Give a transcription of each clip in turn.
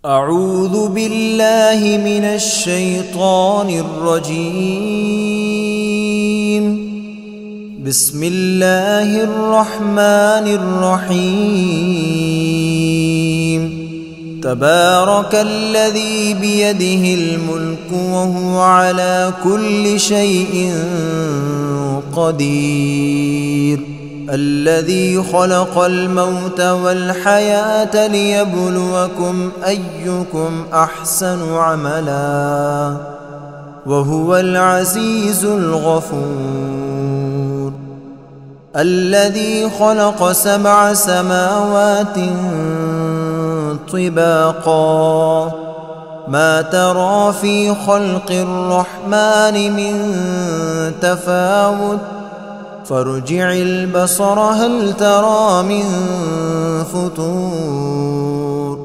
أعوذ بالله من الشيطان الرجيم. بسم الله الرحمن الرحيم. تبارك الذي بيده الملك وهو على كل شيء قدير. الذي خلق الموت والحياة ليبلوكم أيكم أحسن عملا وهو العزيز الغفور. الذي خلق 7 سماوات طباقا ما ترى في خلق الرحمن من تفاوت فارجع البصر هل ترى من فطور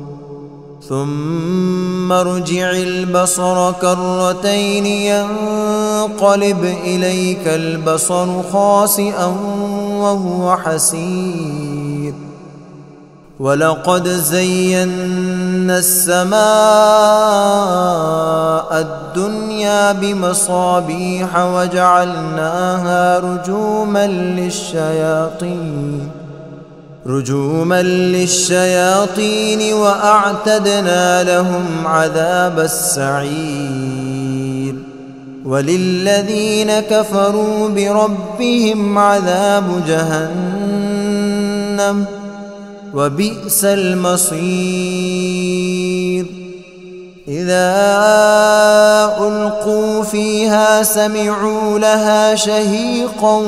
ثم ارجع البصر كرتين ينقلب إليك البصر خاسئا وهو حسير. ولقد زينا السماء الدنيا بمصابيح وجعلناها رجوما للشياطين وأعتدنا لهم عذاب السعير. وللذين كفروا بربهم عذاب جهنم وبئس المصير. إذا ألقوا فيها سمعوا لها شهيقا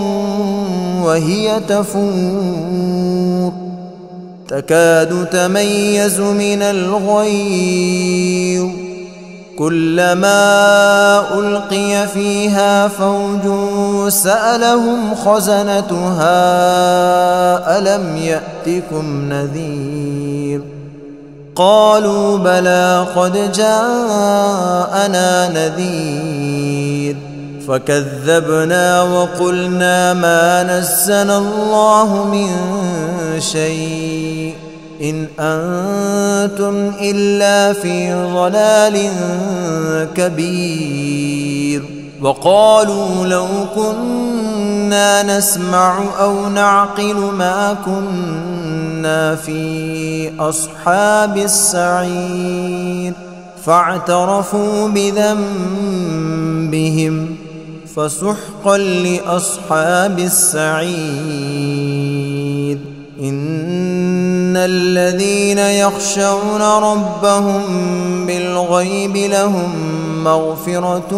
وهي تفور تكاد تميز من الغيظ كلما ألقي فيها فوج سألهم خزنتها ألم يأتكم نذير قالوا بلى قد جاءنا نذير فكذبنا وقلنا ما نزل الله من شيء إن أنتم إلا في ضلال كبير. وقالوا لو كنا نسمع أو نعقل ما كنا في أصحاب السعير فاعترفوا بذنبهم فسحقا لأصحاب السعير. إن الذين يخشون ربهم بالغيب لهم مغفرة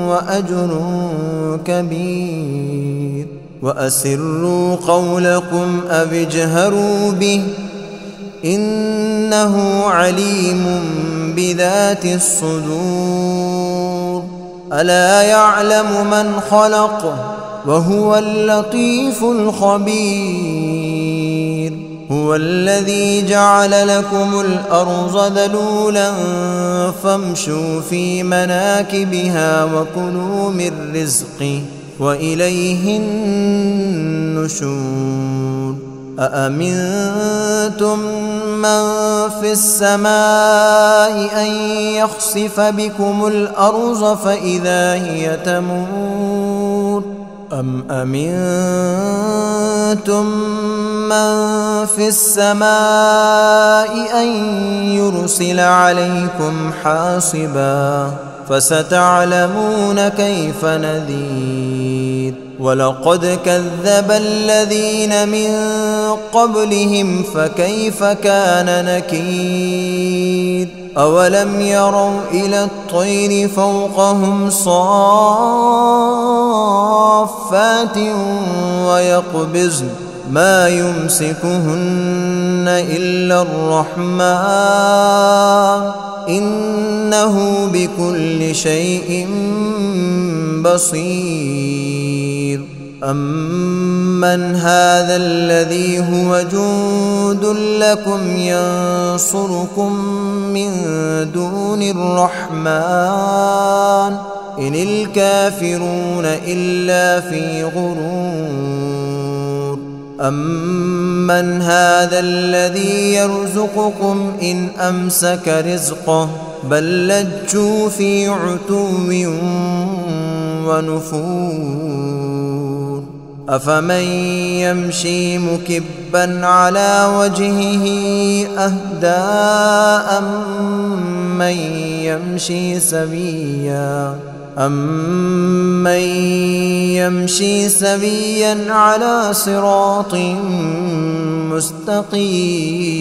وأجر كبير. وأسروا قولكم أو اجهروا به إنه عليم بذات الصدور. ألا يعلم من خلق وهو اللطيف الخبير. هو الذي جعل لكم الأرض ذلولا فامشوا في مناكبها وكلوا من رزقه وإليه النشور. أأمنتم من في السماء أن يخسف بكم الأرض فإذا هي تمور أم أمنتم من في السماء أن يرسل عليكم حاصبا فستعلمون كيف نذير. ولقد كذب الذين من قبلهم فكيف كان نكير. أولم يروا إلى الطير فوقهم صافات ويقبضن ما يمسكهن إلا الرحمن إنه بكل شيء بصير. أمن هذا الذي هو جند لكم ينصركم من دون الرحمن إن الكافرون إلا في غرور. أمن هذا الذي يرزقكم إن أمسك رزقه بل لجوا في عتو ونفور أفمن يمشي مكبا على وجهه أهدى أمن يمشي سويا على صراط مستقيم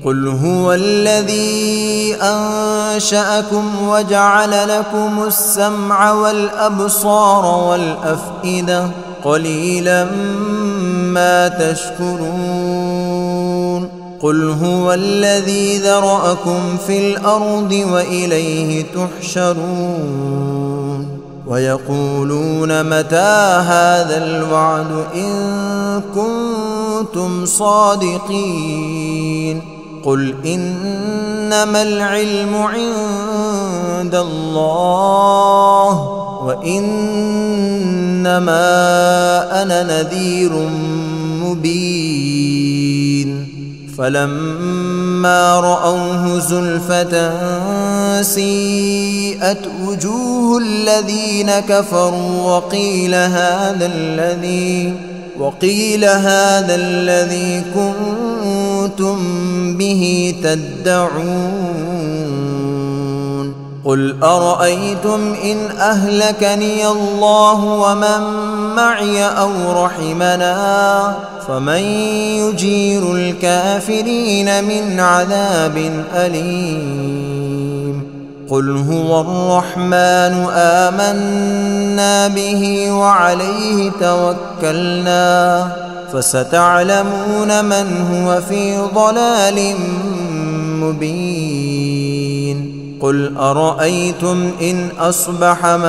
قل هو الذي أنشأكم وجعل لكم السمع والأبصار والأفئدة قليلا ما تشكرون قل هو الذي ذرأكم في الأرض وإليه تحشرون ويقولون متى هذا الوعد إن كنتم صادقين قل إنما العلم عند الله وإنما أنا نذير مبين فلما رأوه زلفة سيئت وجوه الذين كفروا وقيل هذا الذي كنتم به تدعون قل أرأيتم إن أهلكني الله ومن معي أو رحمنا فمن يجير الكافرين من عذاب أليم قل هو الرحمن آمنا به وعليه توكلنا فستعلمون من هو في ضلال مبين قل أرأيتم إن أصبح ماؤكم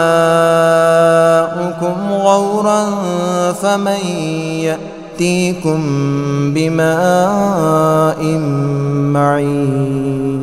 غورا فمن يأتيكم بماء معين